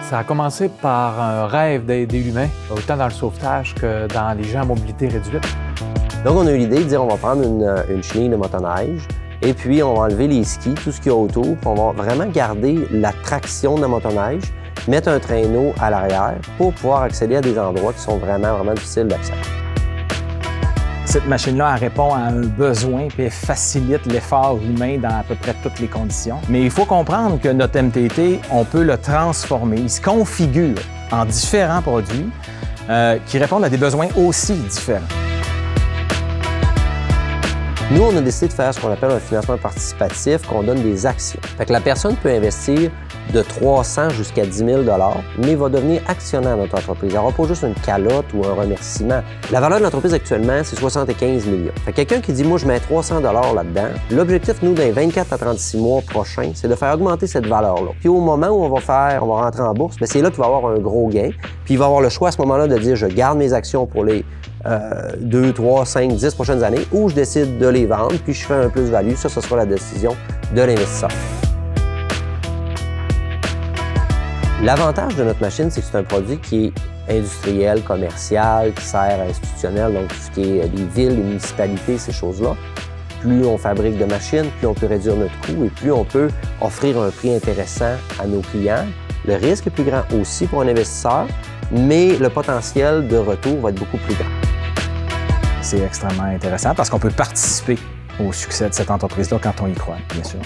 Ça a commencé par un rêve d'aider l'humain, autant dans le sauvetage que dans les gens à mobilité réduite. Donc, on a eu l'idée de dire on va prendre une chenille de motoneige et puis on va enlever les skis, tout ce qu'il y a autour, puis on va vraiment garder la traction de la motoneige, mettre un traîneau à l'arrière pour pouvoir accéder à des endroits qui sont vraiment difficiles d'accès. Cette machine-là, elle répond à un besoin et elle facilite l'effort humain dans à peu près toutes les conditions. Mais il faut comprendre que notre MTT, on peut le transformer. Il se configure en différents produits qui répondent à des besoins aussi différents. Nous, on a décidé de faire ce qu'on appelle un financement participatif, qu'on donne des actions. Fait que la personne peut investir de 300 jusqu'à 10 000 mais va devenir actionnaire de notre entreprise. Elle n'aura pas juste une calotte ou un remerciement. La valeur de l'entreprise actuellement, c'est 75 millions. Fait que quelqu'un qui dit « moi, je mets 300 là-dedans », l'objectif, nous, dans les 24 à 36 mois prochains, c'est de faire augmenter cette valeur-là. Puis au moment où on va rentrer en bourse, bien, c'est là qu'il va y avoir un gros gain. Puis il va avoir le choix à ce moment-là de dire « je garde mes actions pour les 2, 3, 5, 10 prochaines années » ou je décide de les vendre, puis je fais un plus-value. Ça, ce sera la décision de l'investisseur. L'avantage de notre machine, c'est que c'est un produit qui est industriel, commercial, qui sert à institutionnel, donc tout ce qui est les villes, les municipalités, ces choses-là. Plus on fabrique de machines, plus on peut réduire notre coût et plus on peut offrir un prix intéressant à nos clients. Le risque est plus grand aussi pour un investisseur, mais le potentiel de retour va être beaucoup plus grand. C'est extrêmement intéressant parce qu'on peut participer au succès de cette entreprise-là quand on y croit, bien sûr.